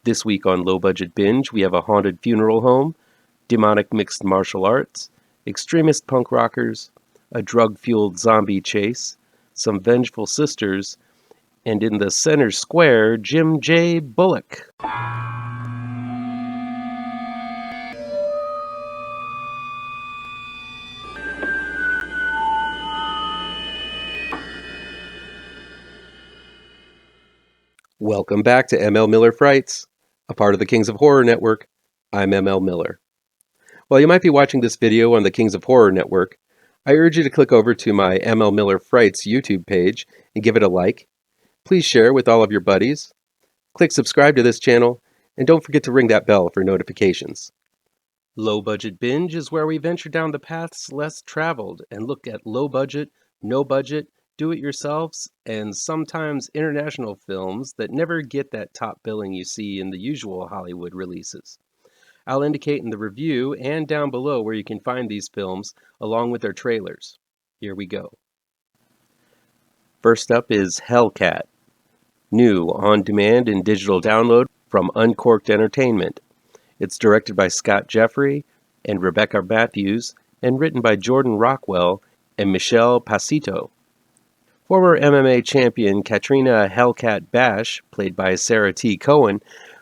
This week on Low Budget Binge, we have a haunted funeral home, demonic mixed martial arts, extremist punk rockers, a drug-fueled zombie chase, some vengeful sisters, and in the center square, Jim J. Bullock. Welcome back to ML Miller Frights, a part of the Kings of Horror Network. I'm ML Miller. While you might be watching this video on the Kings of Horror Network, I urge you to click over to my ML Miller Frights YouTube page and give it a like. Please share with all of your buddies. Click subscribe to this channel, and don't forget to ring that bell for notifications. Low Budget Binge is where we venture down the paths less traveled and look at low budget, no budget, do-it-yourselves, and sometimes international films that never get that top billing you see in the usual Hollywood releases. I'll indicate in the review and down below where you can find these films, along with their trailers. Here we go. First up is Hellcat, new on-demand and digital download from Uncork'd Entertainment. It's directed by Scott Jeffrey and Rebecca Matthews, and written by Jordan Rockwell and Michele Pacitto. Former MMA champion Katrina Hellcat Bash, played by Sarah T. Cohen,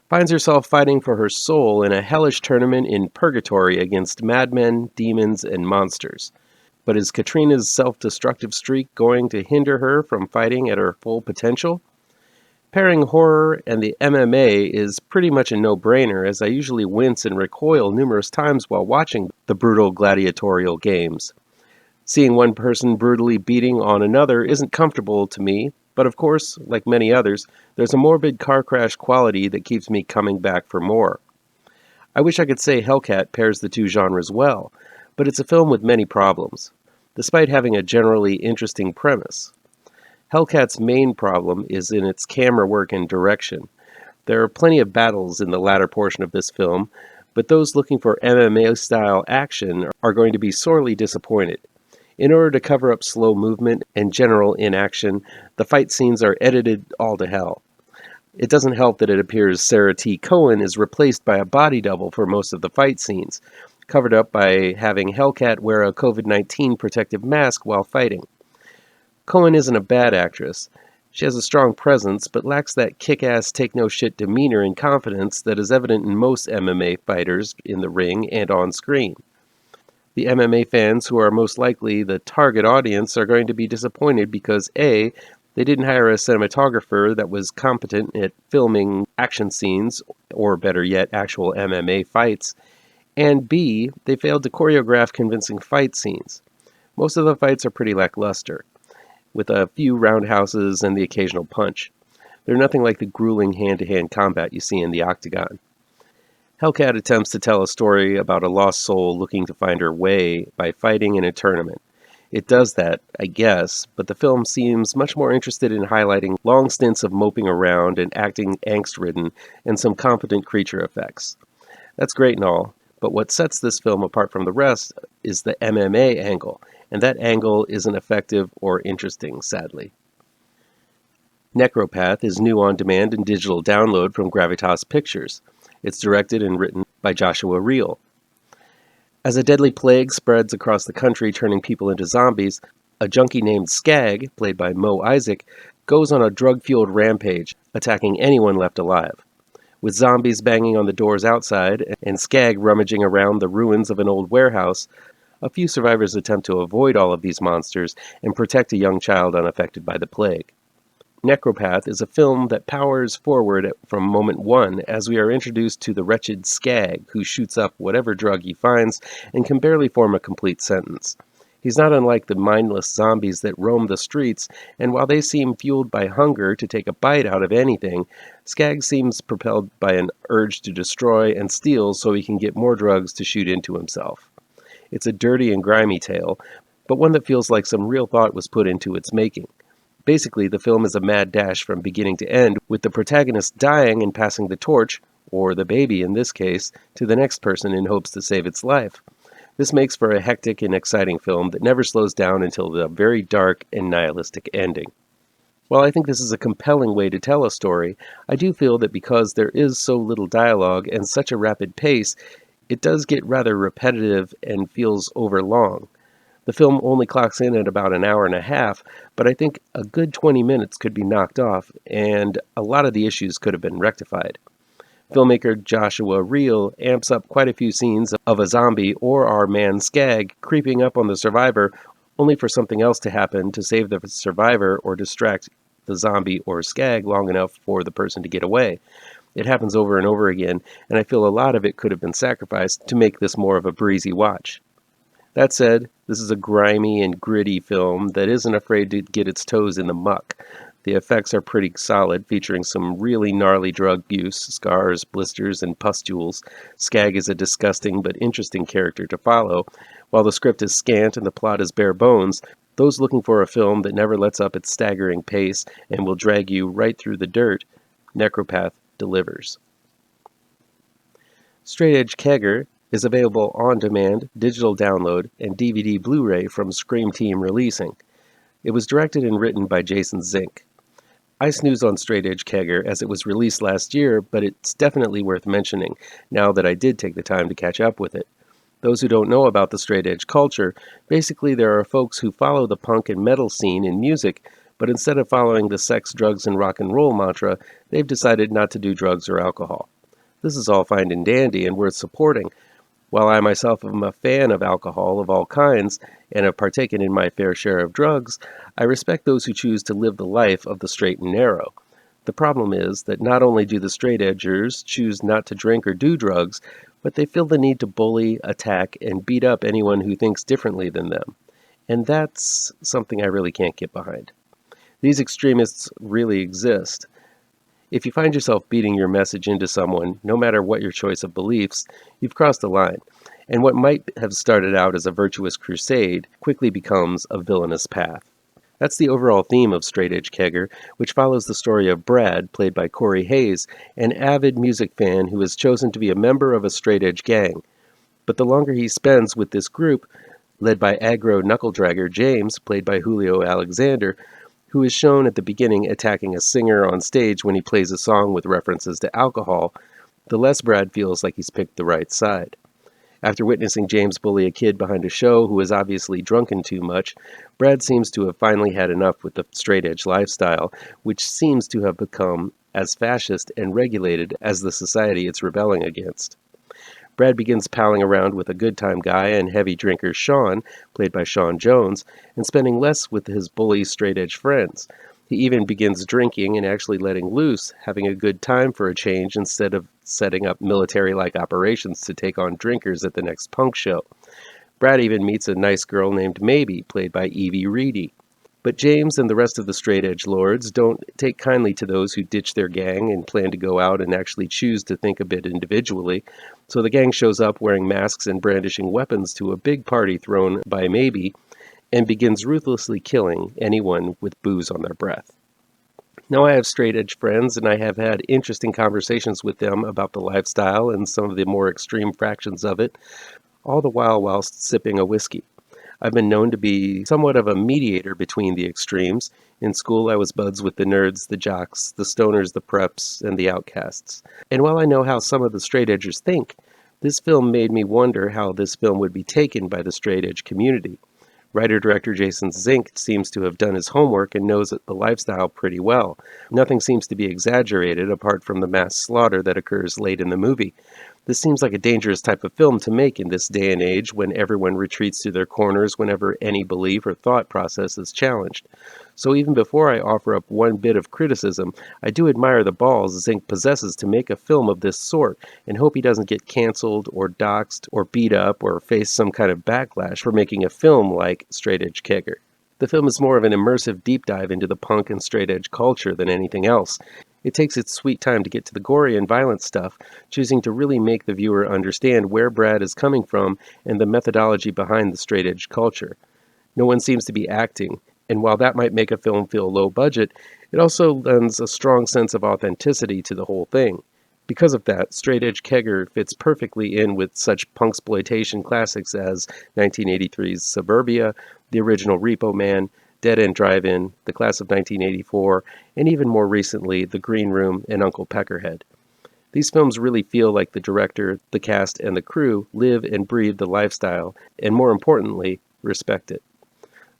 finds herself fighting for her soul in a hellish tournament in purgatory against madmen, demons, and monsters. But is Katrina's self-destructive streak going to hinder her from fighting at her full potential? Pairing horror and the MMA is pretty much a no-brainer, as I usually wince and recoil numerous times while watching the brutal gladiatorial games. Seeing one person brutally beating on another isn't comfortable to me, but of course, like many others, there's a morbid car crash quality that keeps me coming back for more. I wish I could say Hellcat pairs the two genres well, but it's a film with many problems, despite having a generally interesting premise. Hellcat's main problem is in its camera work and direction. There are plenty of battles in the latter portion of this film, but those looking for MMA-style action are going to be sorely disappointed. In order to cover up slow movement and general inaction, the fight scenes are edited all to hell. It doesn't help that it appears Sarah T. Cohen is replaced by a body double for most of the fight scenes, covered up by having Hellcat wear a COVID-19 protective mask while fighting. Cohen isn't a bad actress. She has a strong presence, but lacks that kick-ass, take-no-shit demeanor and confidence that is evident in most MMA fighters in the ring and on screen. The MMA fans who are most likely the target audience are going to be disappointed because A, they didn't hire a cinematographer that was competent at filming action scenes, or better yet, actual MMA fights, and B, they failed to choreograph convincing fight scenes. Most of the fights are pretty lackluster, with a few roundhouses and the occasional punch. They're nothing like the grueling hand-to-hand combat you see in the octagon. Hellcat attempts to tell a story about a lost soul looking to find her way by fighting in a tournament. It does that, I guess, but the film seems much more interested in highlighting long stints of moping around and acting angst-ridden and some competent creature effects. That's great and all, but what sets this film apart from the rest is the MMA angle, and that angle isn't effective or interesting, sadly. Necropath is new on-demand and digital download from Gravitas Pictures. It's directed and written by Joshua Reale. As a deadly plague spreads across the country, turning people into zombies, a junkie named Skag, played by Mo Isaac, goes on a drug-fueled rampage, attacking anyone left alive. With zombies banging on the doors outside and Skag rummaging around the ruins of an old warehouse, a few survivors attempt to avoid all of these monsters and protect a young child unaffected by the plague. Necropath is a film that powers forward from moment one as we are introduced to the wretched Skag, who shoots up whatever drug he finds and can barely form a complete sentence. He's not unlike the mindless zombies that roam the streets, and while they seem fueled by hunger to take a bite out of anything, Skag seems propelled by an urge to destroy and steal so he can get more drugs to shoot into himself. It's a dirty and grimy tale, but one that feels like some real thought was put into its making. Basically, the film is a mad dash from beginning to end, with the protagonist dying and passing the torch, or the baby in this case, to the next person in hopes to save its life. This makes for a hectic and exciting film that never slows down until the very dark and nihilistic ending. While I think this is a compelling way to tell a story, I do feel that because there is so little dialogue and such a rapid pace, it does get rather repetitive and feels overlong. The film only clocks in at about an hour and a half, but I think a good 20 minutes could be knocked off, and a lot of the issues could have been rectified. Filmmaker Joshua Reale amps up quite a few scenes of a zombie or our man Skag creeping up on the survivor, only for something else to happen to save the survivor or distract the zombie or Skag long enough for the person to get away. It happens over and over again, and I feel a lot of it could have been sacrificed to make this more of a breezy watch. That said, this is a grimy and gritty film that isn't afraid to get its toes in the muck. The effects are pretty solid, featuring some really gnarly drug use, scars, blisters, and pustules. Skag is a disgusting but interesting character to follow. While the script is scant and the plot is bare bones, those looking for a film that never lets up its staggering pace and will drag you right through the dirt, Necropath delivers. Straight Edge Kegger is available on demand, digital download, and DVD Blu-ray from Scream Team Releasing. It was directed and written by Jason Zink. I snoozed on Straight Edge Kegger as it was released last year, but it's definitely worth mentioning now that I did take the time to catch up with it. Those who don't know about the straight edge culture, basically there are folks who follow the punk and metal scene in music, but instead of following the sex, drugs, and rock and roll mantra, they've decided not to do drugs or alcohol. This is all fine and dandy and worth supporting. While I myself am a fan of alcohol of all kinds and have partaken in my fair share of drugs, I respect those who choose to live the life of the straight and narrow. The problem is that not only do the straight edgers choose not to drink or do drugs, but they feel the need to bully, attack, and beat up anyone who thinks differently than them. And that's something I really can't get behind. These extremists really exist. If you find yourself beating your message into someone, no matter what your choice of beliefs, you've crossed the line, and what might have started out as a virtuous crusade quickly becomes a villainous path. That's the overall theme of Straight Edge Kegger, which follows the story of Brad, played by Corey Hayes, an avid music fan who has chosen to be a member of a straight edge gang. But the longer he spends with this group, led by aggro knuckle-dragger James, played by Julio Alexander, who is shown at the beginning attacking a singer on stage when he plays a song with references to alcohol, the less Brad feels like he's picked the right side. After witnessing James bully a kid behind a show who was obviously drunken too much, Brad seems to have finally had enough with the straight-edge lifestyle, which seems to have become as fascist and regulated as the society it's rebelling against. Brad begins palling around with a good-time guy and heavy drinker Sean, played by Sean Jones, and spending less with his bully straight-edge friends. He even begins drinking and actually letting loose, having a good time for a change instead of setting up military-like operations to take on drinkers at the next punk show. Brad even meets a nice girl named Maybe, played by Evie Reedy. But James and the rest of the straight-edge lords don't take kindly to those who ditch their gang and plan to go out and actually choose to think a bit individually, so the gang shows up wearing masks and brandishing weapons to a big party thrown by Maybe, and begins ruthlessly killing anyone with booze on their breath. Now I have straight-edge friends, and I have had interesting conversations with them about the lifestyle and some of the more extreme fractions of it, all the while whilst sipping a whiskey. I've been known to be somewhat of a mediator between the extremes. In school, I was buds with the nerds, the jocks, the stoners, the preps, and the outcasts. And while I know how some of the straight-edgers think, this film made me wonder how this film would be taken by the straight-edge community. Writer-director Jason Zink seems to have done his homework and knows the lifestyle pretty well. Nothing seems to be exaggerated apart from the mass slaughter that occurs late in the movie. This seems like a dangerous type of film to make in this day and age when everyone retreats to their corners whenever any belief or thought process is challenged. So even before I offer up one bit of criticism, I do admire the balls Zink possesses to make a film of this sort and hope he doesn't get canceled or doxxed or beat up or face some kind of backlash for making a film like Straight Edge Kegger. The film is more of an immersive deep dive into the punk and straight edge culture than anything else. It takes its sweet time to get to the gory and violent stuff, choosing to really make the viewer understand where Brad is coming from and the methodology behind the straight edge culture. No one seems to be acting, and while that might make a film feel low budget, it also lends a strong sense of authenticity to the whole thing. Because of that, Straight Edge Kegger fits perfectly in with such punksploitation classics as 1983's Suburbia, the original Repo Man, Dead End Drive-In, The Class of 1984, and even more recently, The Green Room and Uncle Peckerhead. These films really feel like the director, the cast, and the crew live and breathe the lifestyle, and more importantly, respect it.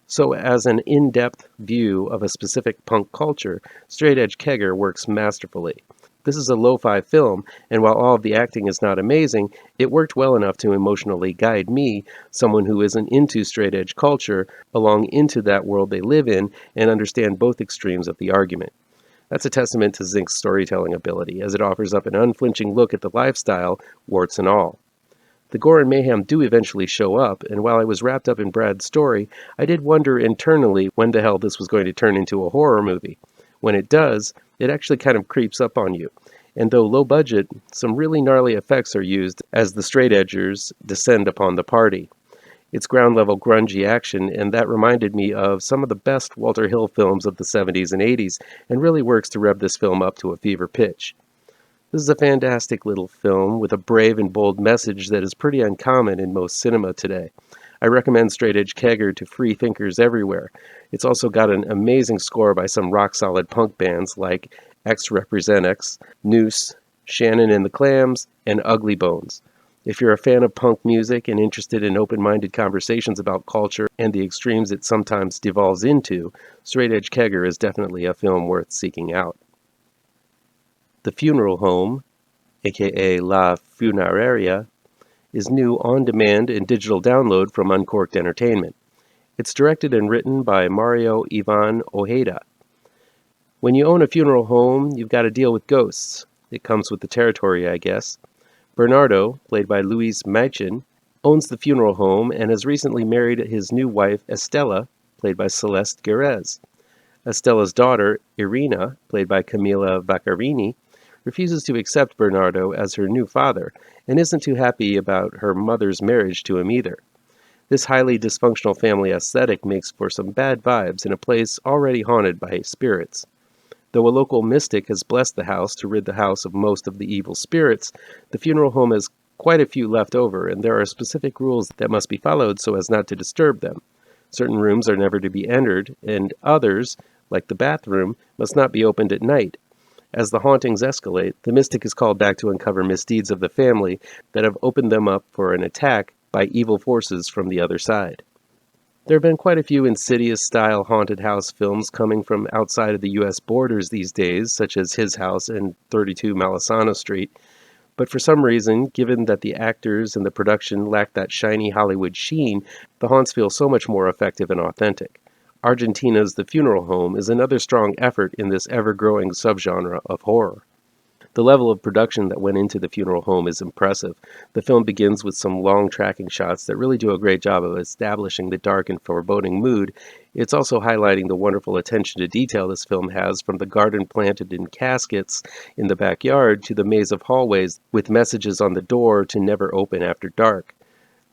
So as an in-depth view of a specific punk culture, Straight Edge Kegger works masterfully. This is a lo-fi film, and while all of the acting is not amazing, it worked well enough to emotionally guide me, someone who isn't into straight edge culture, along into that world they live in and understand both extremes of the argument. That's a testament to Zink's storytelling ability, as it offers up an unflinching look at the lifestyle, warts and all. The gore and mayhem do eventually show up, and while I was wrapped up in Brad's story, I did wonder internally when the hell this was going to turn into a horror movie. When it does, it actually kind of creeps up on you. And though low budget, some really gnarly effects are used as the straight edgers descend upon the party. It's ground-level grungy action, and that reminded me of some of the best Walter Hill films of the 70s and 80s, and really works to rev this film up to a fever pitch. This is a fantastic little film with a brave and bold message that is pretty uncommon in most cinema today. I recommend Straight Edge Kegger to free thinkers everywhere. It's also got an amazing score by some rock-solid punk bands like X Represent X, Noose, Shannon and the Clams, and Ugly Bones. If you're a fan of punk music and interested in open-minded conversations about culture and the extremes it sometimes devolves into, Straight Edge Kegger is definitely a film worth seeking out. The Funeral Home, aka La Funeraria, is new on-demand and digital download from Uncork'd Entertainment. It's directed and written by Mauro, Iván, Ojeda. When you own a funeral home, you've got to deal with ghosts. It comes with the territory, I guess. Bernardo, played by Luis Machin, owns the funeral home and has recently married his new wife, Estela, played by Celeste Guerrez. Estela's daughter, Irina, played by Camila Vaccarini, refuses to accept Bernardo as her new father and isn't too happy about her mother's marriage to him either. This highly dysfunctional family aesthetic makes for some bad vibes in a place already haunted by spirits. Though a local mystic has blessed the house to rid the house of most of the evil spirits, the funeral home has quite a few left over, and there are specific rules that must be followed so as not to disturb them. Certain rooms are never to be entered, and others, like the bathroom, must not be opened at night. As the hauntings escalate, the mystic is called back to uncover misdeeds of the family that have opened them up for an attack by evil forces from the other side. There have been quite a few Insidious-style haunted house films coming from outside of the U.S. borders these days, such as His House and 32 Malasana Street, but for some reason, given that the actors and the production lack that shiny Hollywood sheen, the haunts feel so much more effective and authentic. Argentina's The Funeral Home is another strong effort in this ever-growing subgenre of horror. The level of production that went into The Funeral Home is impressive. The film begins with some long tracking shots that really do a great job of establishing the dark and foreboding mood. It's also highlighting the wonderful attention to detail this film has, from the garden planted in caskets in the backyard to the maze of hallways with messages on the door to never open after dark.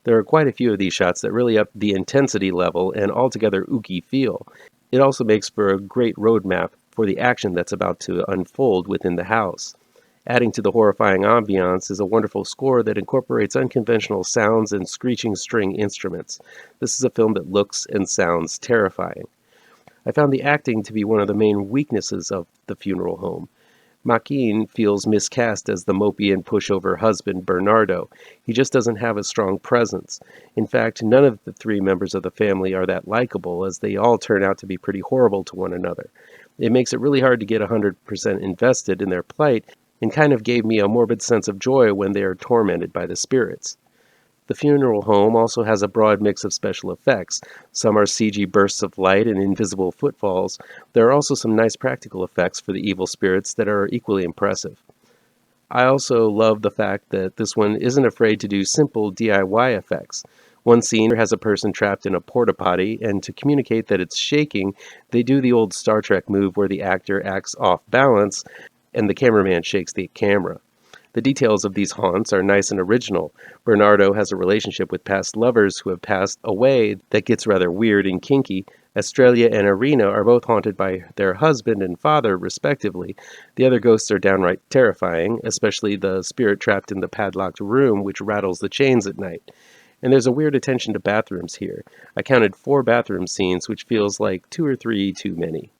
There are quite a few of these shots that really up the intensity level and altogether ooky feel. It also makes for a great roadmap for the action that's about to unfold within the house. Adding to the horrifying ambiance is a wonderful score that incorporates unconventional sounds and screeching string instruments. This is a film that looks and sounds terrifying. I found the acting to be one of the main weaknesses of The Funeral Home. Machin feels miscast as the mopey and pushover husband Bernardo. He just doesn't have a strong presence. In fact, none of the three members of the family are that likable, as they all turn out to be pretty horrible to one another. It makes it really hard to get 100% invested in their plight, and kind of gave me a morbid sense of joy when they are tormented by the spirits. The Funeral Home also has a broad mix of special effects. Some are CG bursts of light and invisible footfalls. There are also some nice practical effects for the evil spirits that are equally impressive. I also love the fact that this one isn't afraid to do simple DIY effects. One scene has a person trapped in a porta potty, and to communicate that it's shaking, they do the old Star Trek move where the actor acts off balance and the cameraman shakes the camera. The details of these haunts are nice and original. Bernardo has a relationship with past lovers who have passed away that gets rather weird and kinky. Estrella and Irina are both haunted by their husband and father, respectively. The other ghosts are downright terrifying, especially the spirit trapped in the padlocked room, which rattles the chains at night. And there's a weird attention to bathrooms here. I counted 4 bathroom scenes, which feels like 2 or 3 too many.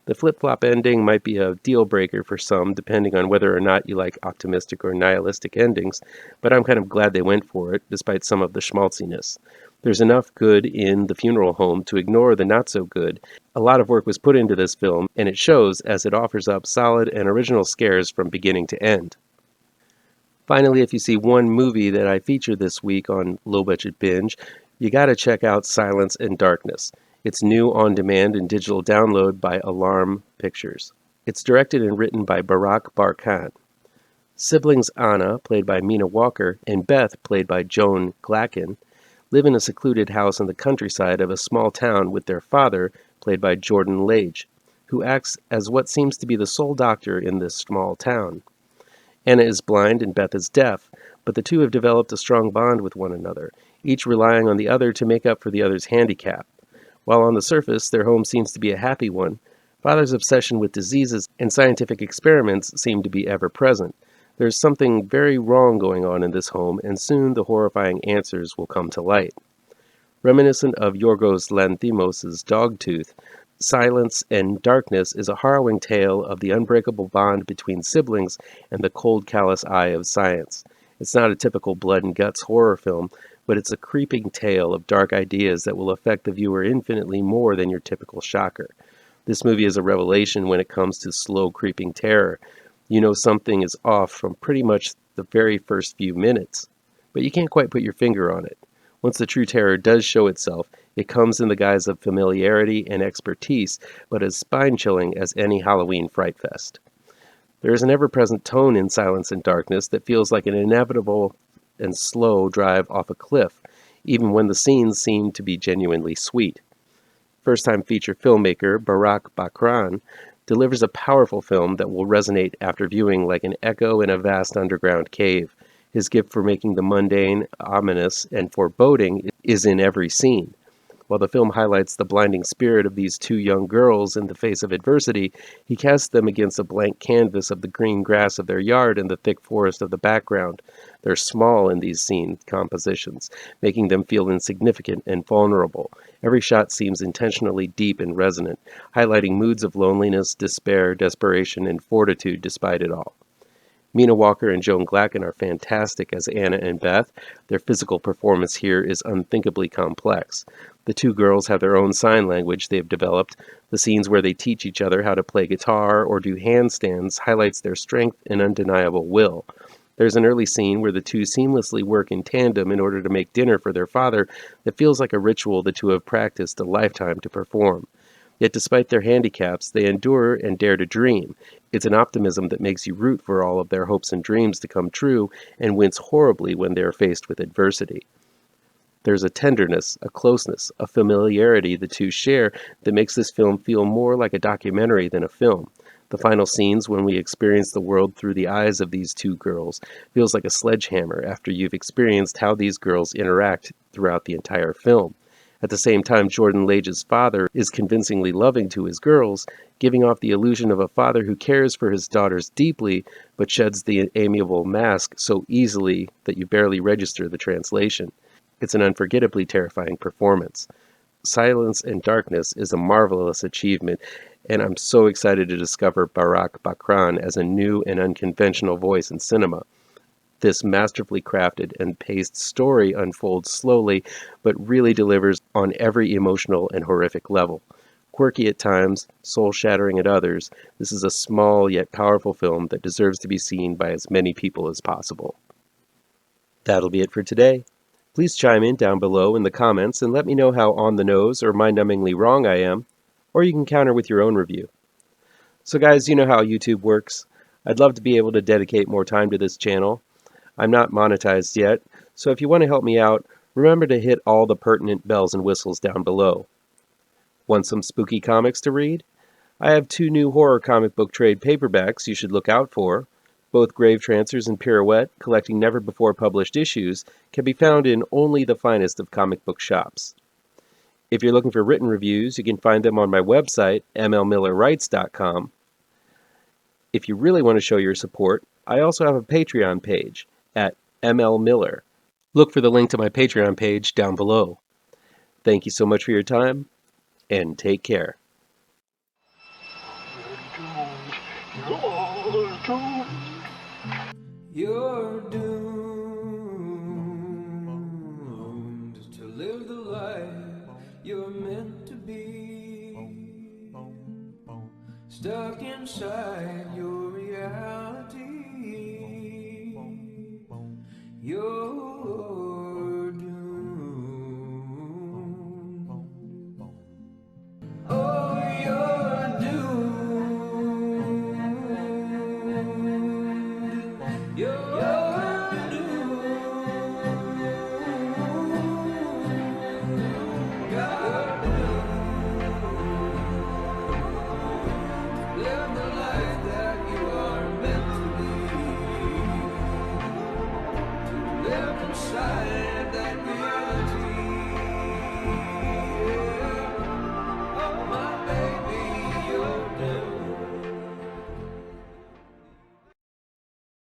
The flip-flop ending might be a deal breaker for some, depending on whether or not you like optimistic or nihilistic endings, but I'm kind of glad they went for it, despite some of the schmaltziness. There's enough good in The Funeral Home to ignore the not-so-good. A lot of work was put into this film, and it shows as it offers up solid and original scares from beginning to end. Finally, if you see one movie that I featured this week on Low Budget Binge, you gotta check out Silence and Darkness. It's new on demand and digital download by Alarm Pictures. It's directed and written by Barkan. Siblings Anna, played by Mina Walker, and Beth, played by Joan Glacken, live in a secluded house in the countryside of a small town with their father, played by Jordan Lage, who acts as what seems to be the sole doctor in this small town. Anna is blind and Beth is deaf, but the two have developed a strong bond with one another, each relying on the other to make up for the other's handicap. While on the surface their home seems to be a happy one, Father's obsession with diseases and scientific experiments seem to be ever present. There's something very wrong going on in this home, and soon the horrifying answers will come to light. Reminiscent of Yorgos Lanthimos' Dogtooth, Silence and Darkness is a harrowing tale of the unbreakable bond between siblings and the cold, callous eye of science. It's not a typical blood and guts horror film, but it's a creeping tale of dark ideas that will affect the viewer infinitely more than your typical shocker. This movie is a revelation when it comes to slow creeping terror. You know something is off from pretty much the very first few minutes, but you can't quite put your finger on it. Once the true terror does show itself, it comes in the guise of familiarity and expertise, but as spine-chilling as any Halloween fright fest. There is an ever-present tone in Silence and Darkness that feels like an inevitable and slow drive off a cliff, even when the scenes seem to be genuinely sweet. First-time feature filmmaker Barak delivers a powerful film that will resonate after viewing like an echo in a vast underground cave. His gift for making the mundane, ominous, and foreboding is in every scene. While the film highlights the blinding spirit of these 2 young girls in the face of adversity, he casts them against a blank canvas of the green grass of their yard and the thick forest of the background. They're small in these scene compositions, making them feel insignificant and vulnerable. Every shot seems intentionally deep and resonant, highlighting moods of loneliness, despair, desperation, and fortitude despite it all. Mina Walker and Joan Glacken are fantastic as Anna and Beth. Their physical performance here is unthinkably complex. The 2 girls have their own sign language they have developed. The scenes where they teach each other how to play guitar or do handstands highlights their strength and undeniable will. There's an early scene where the 2 seamlessly work in tandem in order to make dinner for their father that feels like a ritual the 2 have practiced a lifetime to perform. Yet despite their handicaps, they endure and dare to dream. It's an optimism that makes you root for all of their hopes and dreams to come true and wince horribly when they are faced with adversity. There's a tenderness, a closeness, a familiarity the 2 share that makes this film feel more like a documentary than a film. The final scenes, when we experience the world through the eyes of these 2 girls, feels like a sledgehammer after you've experienced how these girls interact throughout the entire film. At the same time, Jordan Lage's father is convincingly loving to his girls, giving off the illusion of a father who cares for his daughters deeply, but sheds the amiable mask so easily that you barely register the translation. It's an unforgettably terrifying performance. Silence and Darkness is a marvelous achievement, and I'm so excited to discover Barak as a new and unconventional voice in cinema. This masterfully crafted and paced story unfolds slowly, but really delivers on every emotional and horrific level. Quirky at times, soul-shattering at others, this is a small yet powerful film that deserves to be seen by as many people as possible. That'll be it for today. Please chime in down below in the comments and let me know how on the nose or mind-numbingly wrong I am, or you can counter with your own review. So guys, you know how YouTube works. I'd love to be able to dedicate more time to this channel. I'm not monetized yet, so if you want to help me out, remember to hit all the pertinent bells and whistles down below. Want some spooky comics to read? I have 2 new horror comic book trade paperbacks you should look out for. Both Gravetrancers and Pirouette, collecting never-before-published issues, can be found in only the finest of comic book shops. If you're looking for written reviews, you can find them on my website, mlmillerwrites.com. If you really want to show your support, I also have a Patreon page at ML Miller. Look for the link to my Patreon page down below. Thank you so much for your time, and take care. You're doomed to live the life you're meant to be, stuck inside your